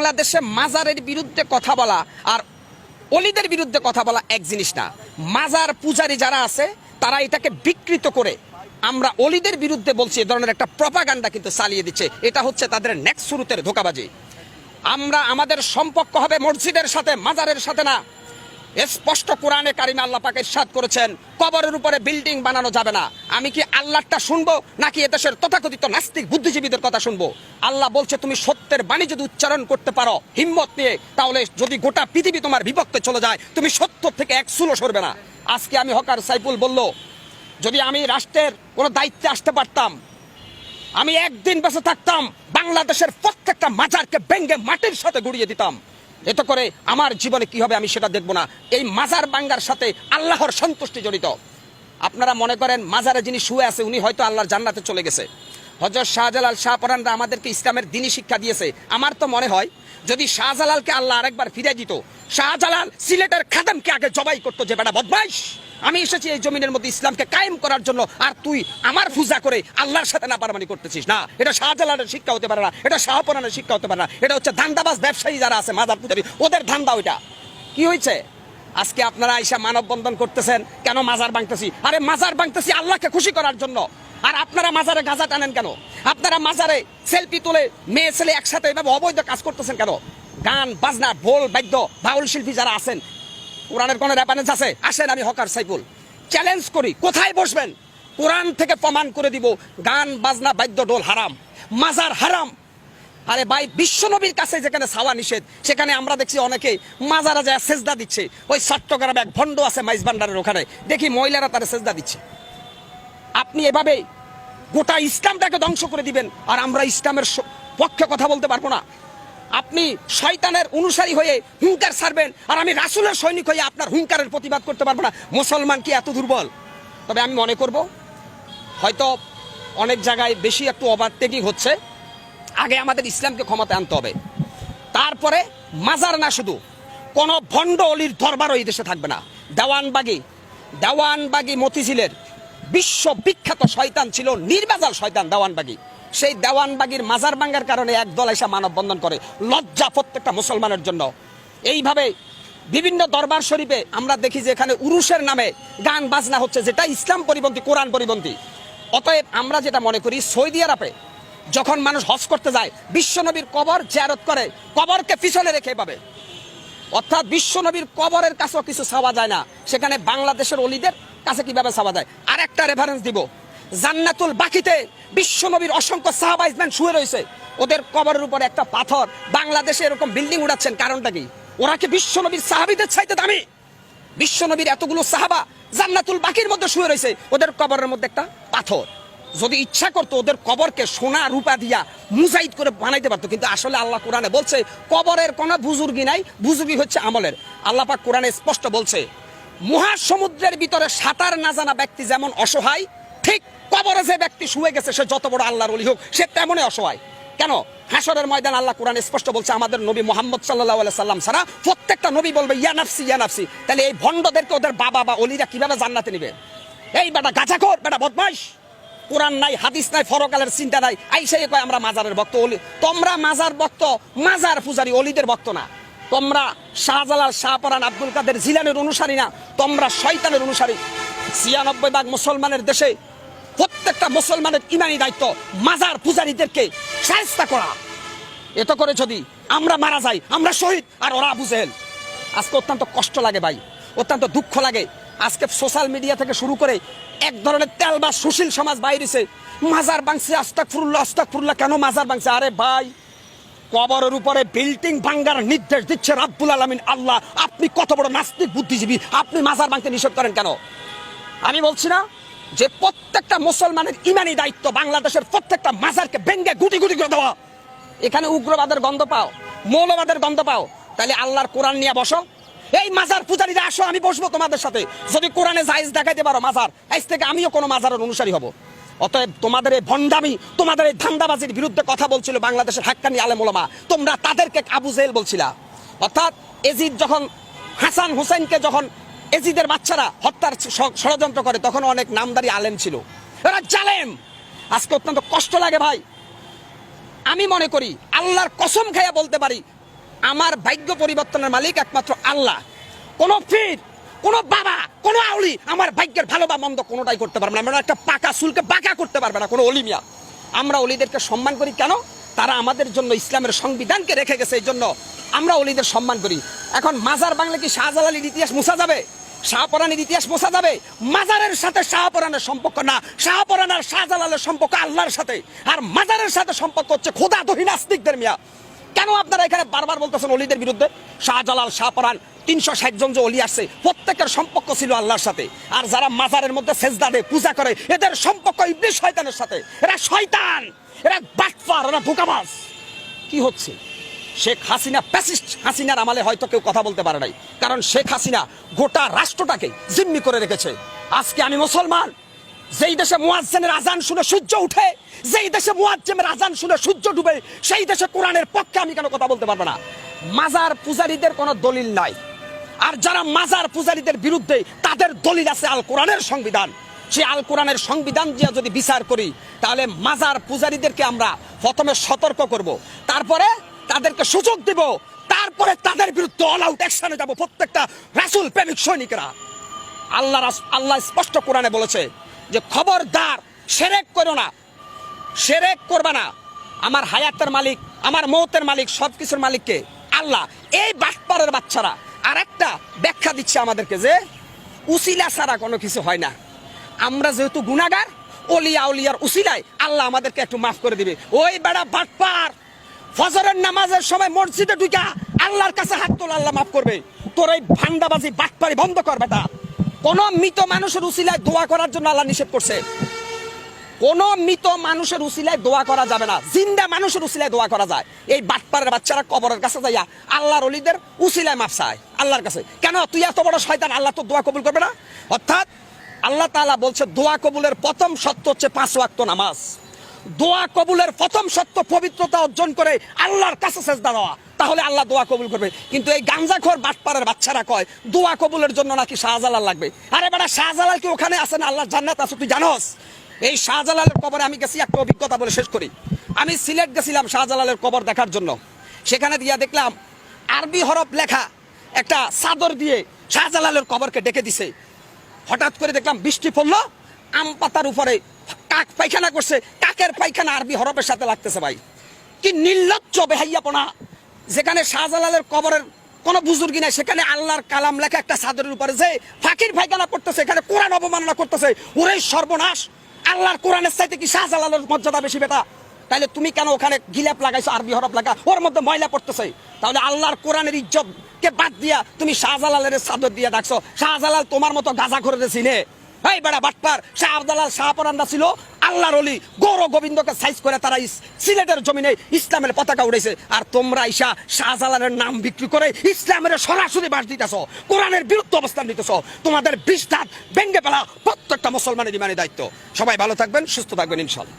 বাংলাদেশে মাজারের বিরুদ্ধে কথা বলা আর অলিদের বিরুদ্ধে কথা বলা এক জিনিস না। মাজার পূজারী যারা আছে তারা এটাকে বিকৃত করে আমরা অলিদের বিরুদ্ধে বলছি, এ ধরনের একটা প্রপাগান্ডা কিন্তু চালিয়ে দিচ্ছে। এটা হচ্ছে তাদের নেক্সট শুরুতের ধোঁকাবাজি। আমরা আমাদের সম্পর্ক হবে মসজিদের সাথে, মাজারের সাথে না। স্পষ্ট কোরআনে কারিমে আল্লাহ পাক ইরশাদ করেছেন কবরের উপরে বিল্ডিং বানানো যাবে না। আমি কি আল্লাহটা শুনবো নাকি এদেশের তথাকথিত নাস্তিক বুদ্ধিজীবীদের কথা শুনবো? আল্লাহ বলছে তুমি সত্যের বাণী যদি উচ্চারণ করতে পারো হিম্মত নিয়ে, তাহলে যদি গোটা পৃথিবী তোমার বিপক্ষে চলে যায় তুমি সত্য থেকে এক চুলও সরবে না। আজকে আমি হকার সাইফুল বলল, যদি আমি রাষ্ট্রের কোনো দায়িত্বে আসতে পারতাম, আমি একদিন বেঁচে থাকতাম বাংলাদেশের প্রত্যেকটা মাজারকে ভেঙে মাটির সাথে গুড়িয়ে দিতাম। এতে করে আমার জীবনে কি হবে আমি সেটা দেখব না। এই মাজার ভাঙ্গার সাথে আল্লাহর সন্তুষ্টি জড়িত। আপনারা মনে করেন মাজারে যিনি শুয়ে আছে উনি হয়তো আল্লাহর জান্নাতে চলে গেছে। হযরত শাহজালাল শাহপরানরা আমাদেরকে ইসলামের দ্বীনি শিক্ষা দিয়েছে। আমার তো মনে হয় যদি শাহজালালকে আল্লাহ আরেকবার ফিরে দিত, শাহজালাল সিলেটের খাদেমকে আগে জবাই করতো যে বেটা বদমাইশ, আমি এসেছি এই জমিনের মধ্যে ইসলামকে কায়েম করার জন্য, আর তুই আমার পূজা করে আল্লাহর সাথে নাফরমানি করতেছিস। না, এটা শাহজালালের শিক্ষা হতে পারে না, এটা শাহপরানের শিক্ষা হতে পারে না। এটা হচ্ছে ধান্দাবাজ ব্যবসায়ী যারা আছে মাজার পূজারী, ওদের ধান্দা ওইটা। কি হয়েছে আজকে আপনারা আইসা মানববন্ধন করতেছেন কেন? মাজার ভাঙতেছি। আরে মাজার ভাঙতেছি আল্লাহকে খুশি করার জন্য। আর আপনারা মাজারে গাঁজা টানেন কেন? আপনারা মাজারে সেলফি তুলে মেয়ে ছেলে একসাথে এভাবে অবৈধ কাজ করতেছেন কেন? গান বাজনা ঢোল বাদ্য বাউল শিল্পী যারা আছেন, কোরআনের কোন রেফারেন্স আছে? আসেন, আমি হকার সাইফুল চ্যালেঞ্জ করি, কোথায় বসবেন কোরআন থেকে প্রমাণ করে দিব গান বাজনা বাদ্য ঢোল হারাম, মাজার হারাম। আরে ভাই, বিশ্বনবীর কাছে যেখানে ছাওয়া নিষেধ সেখানে আমরা দেখছি অনেকে মাজারা যায় সেজদা দিচ্ছে। ওই চট্টগ্রামে এক ভণ্ড আছে মাইজ ভান্ডারের ওখানে, দেখি মহিলারা তারা সেজদা দিচ্ছে। আপনি এভাবে গোটা ইসলামটাকে ধ্বংস করে দিবেন আর আমরা ইসলামের পক্ষে কথা বলতে পারবো না। আপনি শয়তানের অনুসারী হয়ে হুঙ্কার ছাড়বেন আর আমি রাসূলের সৈনিক হয়ে আপনার হুঙ্কারের প্রতিবাদ করতে পারবো না। মুসলমান কি এত দুর্বল? তবে আমি মনে করব হয়তো অনেক জায়গায় বেশি একটু ওভারটেকিং হচ্ছে। আগে আমাদের ইসলামকে ক্ষমতায় আনতে হবে, তারপরে মাজার না শুধু কোন ভণ্ড অলির দরবারও এই দেশে থাকবে না। দেওয়ানবাগী মতিঝিলের বিশ্ববিখ্যাত শয়তান ছিল, নির্বাজাল শয়তান দেওয়ানবাগী। সেই দেওয়ানবাগীর মাজার ভাঙ্গার কারণে একদল এসে মানববন্ধন করে, লজ্জা প্রত্যেকটা মুসলমানের জন্য। এইভাবে বিভিন্ন দরবার শরীফে আমরা দেখি যে এখানে উরুসের নামে গান বাজনা হচ্ছে, যেটা ইসলাম পরিপন্থী, কোরআন পরিপন্থী। অতএব আমরা যেটা মনে করি, সৌদি আরবে যখন মানুষ হজ করতে যায় বিশ্বনবীর কবর জিয়ারত করে, কবরকে পিছনে রেখে পাবে, অর্থাৎ বিশ্বনবীর কবরের কাছেও কিছু চাওয়া যায় না, সেখানে বাংলাদেশের অলিদের কাছে কিভাবে চাওয়া যায়। আর একটা রেফারেন্স দিব, জান্নাতুল বাকিতে বিশ্বনবীর অসংখ্য সাহাবা ইজমান শুয়ে রয়েছে, ওদের কবরের উপরে একটা পাথর। বাংলাদেশে এরকম বিল্ডিং উড়াচ্ছেন, কারণটা কি? ওরা কি বিশ্বনবীর সাহাবীদের চাইতে দামি? বিশ্বনবীর এতগুলো সাহাবা জান্নাতুল বাকির মধ্যে শুয়ে রয়েছে, ওদের কবরের মধ্যে একটা পাথর। যদি ইচ্ছা করতো ওদের কবরকে সোনা রূপা দিয়া মুজাহিদ করে বানাইতে পারতো, কিন্তু আসলে আল্লাহ কোরআনে বলছে কবরের কোনো বুজুর্গি নাই, বুজুর্গি হচ্ছে আমলের। আল্লাহ পাক কোরআনে স্পষ্ট বলছে মহাসমুদ্রের ভিতরে সাঁতার না জানা ব্যক্তি যেমন অসহায়, ঠিক কবরে যে ব্যক্তি শুয়ে গেছে সে যত বড় আল্লাহর ওলি হোক সে তেমনই অসহায়। কেন? হাসরের ময়দান আল্লাহ কোরআনে স্পষ্ট বলছে আমাদের নবী মুহাম্মদ সাল্লাল্লাহু আলাইহি সাল্লাম ছাড়া প্রত্যেকটা নবী বলবে ইয়া নাফসি ইয়া নাফসি। তাহলে এই ভণ্ডদেরকে ওদের বাবা বা অলিরা কিভাবে জান্নাতে নেবে? এই বেটা গাঁজাখোর, বেটা বদমাইশ, কোরআন নাই, হাদিস নাই, ফরকালের চিন্তা নাই, আইসাই কয় আমরা মাজারের ভক্ত। অলি তোমরা মাজার ভক্ত, মাজার পূজারী, অলিদের ভক্ত না। তোমরা শাহজালাল শাহপরান আব্দুল কাদের জিলানের অনুসারী না, তোমরা শয়তানের অনুসারী। ৯৬% মুসলমানের দেশে প্রত্যেকটা মুসলমানের ইমানি দায়িত্ব মাজার পূজারীদেরকে শায়েস্তা করা। এত করে যদি আমরা মারা যাই আমরা শহীদ আর ওরা আবু জেহেল। আজকে অত্যন্ত কষ্ট লাগে ভাই, অত্যন্ত দুঃখ লাগে। আজকে সোশ্যাল মিডিয়া থেকে শুরু করে এক ধরনের তেল বা সুশীল সমাজ বাইরেছে, মাজার ভাঙছে, আস্তাগফিরুল্লাহ আস্তাগফিরুল্লাহ। কেন মাজার ভাঙছে? আরে ভাই, কবরের উপরে বিল্ডিং ভাঙ্গার নির্দেশ দিচ্ছে রাব্বুল আলামিন আল্লাহ। আপনি কত বড় নাস্তিক বুদ্ধিজীবী, আপনি মাজার ভাঙতে নিষেধ করেন কেন? আমি বলছি না যে প্রত্যেকটা মুসলমানের ইমানি দায়িত্ব বাংলাদেশের প্রত্যেকটা মাজারকে ভেঙ্গে গুটি গুটি করে দেওয়া। এখানে উগ্রবাদের গন্ধ পাও, মৌলবাদের গন্ধ পাও, তাহলে আল্লাহর কোরআন নিয়ে বসো। এই মাজার পূজারীরা আসো, আমি বসবো তোমাদের সাথে। যদি কোরআনে জায়েজ দেখাইতে পারো মাজার, আজ থেকে আমিও কোনো মাজারের অনুসারী হব। অতএব তোমাদের এই ভণ্ডামি, তোমাদের এই ধান্দাবাজির বিরুদ্ধে কথা বলছিল বাংলাদেশের হাক্কানি আলেম ওলামা। তোমরা তাদেরকে আবু জেহেল বলছিলা। অর্থাৎ এজিদ যখন হাসান হুসাইনকে যখন এজিদের বাচ্চারা হত্যার ষড়যন্ত্র করে তখন অনেক নামদারি আলেম ছিল, এরা জালেম। আজকে অত্যন্ত কষ্ট লাগে ভাই। আমি মনে করি আল্লাহর কসম খাইয়া বলতে পারি আমার ভাগ্য পরিবর্তনের মালিক একমাত্র আল্লাহ। কোন পীর, কোন বাবা, কোন আউলি আমার ভাগ্যের ভালো বা মন্দ কোনোটাই করতে পারবে না। আমরা একটা পাকা চুলকে বাঁকা করতে পারবে না কোনো অলিমিয়া। আমরা অলিদেরকে সম্মান করি কেন? তারা আমাদের জন্য ইসলামের সংবিধানকে রেখে গেছে, এই জন্য আমরা অলিদের সম্মান করি। এখন মাজার বাংলা কি শাহজালালের ইতিহাস মুছা যাবে? শাহপরানের ইতিহাস মোছা যাবে? মাজারের সাথে শাহপরানের সম্পর্ক না, শাহপরান আর শাহজালালের সম্পর্ক আল্লাহর সাথে, আর মাজারের সাথে সম্পর্ক হচ্ছে খোদা দহি নাস্তিকদের। মিয়া কেন আপনারা এখানে বারবার বলতেছেন অলিদের বিরুদ্ধে? শাহজালাল, শাহপরান 360 জন যে অলি আসছে প্রত্যেকের সম্পর্ক ছিল আল্লাহর সাথে। আর যারা মাজারের মধ্যে সেজদা দেয়, পূজা করে, এদের সম্পর্ক ইবলিস শয়তানের সাথে। এরা শয়তান, এরা বাটপার, এরা ধোঁকাবাজ। কি হচ্ছে? শেখ হাসিনা ফ্যাসিস্ট হাসিনার আমলে হয়তো কেউ কথা বলতে পারে নাই, কারণ শেখ হাসিনা গোটা রাষ্ট্রটাকে জিম্মি করে রেখেছে। আজকে আমি মুসলমান, যেই দেশে মুয়াজ্জিনের আজান শুনে সূর্য উঠে, যেই দেশে মুয়াজ্জিনের আজান শুনে সূর্য ডুবে, সেই দেশে কোরআনের পক্ষে আমি কেন কথা বলতে পারবো না? মাজার পূজারীদের কোনো দলিল নাই, আর যারা মাজার পূজারীদের বিরুদ্ধে তাদের দলিল আছে আল কোরআনের সংবিধান। সেই আল কোরআনের সংবিধান দিয়ে যদি বিচার করি, তাহলে মাজার পূজারীদেরকে আমরা প্রথমে সতর্ক করব, তারপরে তাদেরকে সুযোগ দিব, তারপরে তাদের বিরুদ্ধে অল আউট অ্যাকশনে যাব প্রত্যেকটা রাসূল প্রেমিক সৈনিকরা। আল্লাহ স্পষ্ট কোরআনে বলেছে যে খবরদার শিরক করো না, শিরক করবে না। আমার হায়াতের মালিক, আমার মৌতের মালিক, সবকিছুর মালিককে আল্লাহ। এই বাটপারের বাচ্চারা আরেকটা ব্যাখ্যা দিচ্ছে আমাদেরকে যে উসিলা ছাড়া কোনো কিছু হয় না। আমরা যেহেতু গুনাহগার, ওলিয়া আউলিয়ার উসিলায় আল্লাহ আমাদেরকে একটু মাফ করে দিবে। ওই বেড়া বাটপার, ফজরের নামাজের সময় মসজিদে ঢুকা আল্লাহর কাছে হাত তোলা, আল্লাহ মাফ করবে। তোর এই ভান্ডাবাজি বাটপারি বন্ধ কর বেটা। কোন মৃত মানুষের উসিলায় দোয়া করার জন্য আল্লাহ নিষেধ করছে। কোন মৃত মানুষের উসিলায় দোয়া করা যাবে না, জিন্দা মানুষের উসিলায় দোয়া করা যায়। এই বাটপারের বাচ্চারা কবরের কাছে যাইয়া আল্লাহর ওলিদের উসিলায় মাফ চায় আল্লাহর কাছে। কেন? তুই এত বড় শয়তান, আল্লাহ তো দোয়া কবুল করবে না? অর্থাৎ আল্লাহ তাআলা বলছে দোয়া কবুলের প্রথম শর্ত হচ্ছে 5 ওয়াক্ত নামাজ। দোয়া কবুলের প্রথম শর্ত পবিত্রতা অর্জন করে আল্লাহর কাছে সেজদা দেওয়া, তাহলে আল্লাহ দোয়া কবুল করবে। কিন্তু এই গাঞ্জাখোর বাটপারের বাচ্চারা কয় দোয়া কবুলের জন্য নাকি শাহজালাল লাগবে। আরে বেটা, শাহজালাল কি ওখানে আছে না আল্লাহর জান্নাত আছে তুই জানোস? এই শাহজালালের কবরে আমি গেছি, একটা অভিজ্ঞতা বলে শেষ করি। আমি সিলেট গেছিলাম শাহজালালের কবর দেখার জন্য। সেখানে দিয়া দেখলাম আরবি হরফ লেখা একটা চাদর দিয়ে শাহজালালের কবরকে ডেকে দিছে। হঠাৎ করে দেখলাম বৃষ্টি পড়লো, আম পাতার উপরে কাক পায়খানা করছে, কাকের পায়খানা আরবি হরফের সাথে লাগতেছে। ভাই কি নির্লজ্জ বেহাইয়াপনা! যেখানে শাহজালালের কবরের কোনো বুজুর্গি নাই, সেখানে আল্লাহর কালাম লেখা একটা চাদরের উপরে যে ফাকির পায়খানা করতেছে, এখানে কোরআন অবমাননা করতেছে। ওরে সর্বনাশ! আল্লাহর কোরআনের চাইতে কি শাহজালালের মর্যাদা বেশি বেটা? তাহলে তুমি কেন ওখানে গিলাপ লাগাইছো, আরবি হরফ লাগা, ওর মধ্যে ময়লা পড়তেছে? তাহলে আল্লাহর কোরআনের ইজ্জত কে বাদ দিয়া তুমি শাহজালালের চাদর দিয়ে ডাকছো। শাহজালাল তোমার মতো গাঁজা করে চিনে? এই বেড়া বাটপার! শাহজালাল, শাহপরানরা ছিল আল্লাহর ওলি, গৌর গোবিন্দকে সাইজ করে তারা সিলেটের জমিনে ইসলামের পতাকা উড়াইছে। আর তোমরা ইসা শাহজালালের নাম বিক্রি করে ইসলামের সরাসরি বাস দিতেছ, কোরআনের বিরুদ্ধে অবস্থান নিতেছ। তোমাদের বিষ দাঁত ভেঙ্গে ফেলা প্রত্যেকটা মুসলমানের ইমানি দায়িত্ব। সবাই ভালো থাকবেন, সুস্থ থাকবেন ইনশাআল্লাহ।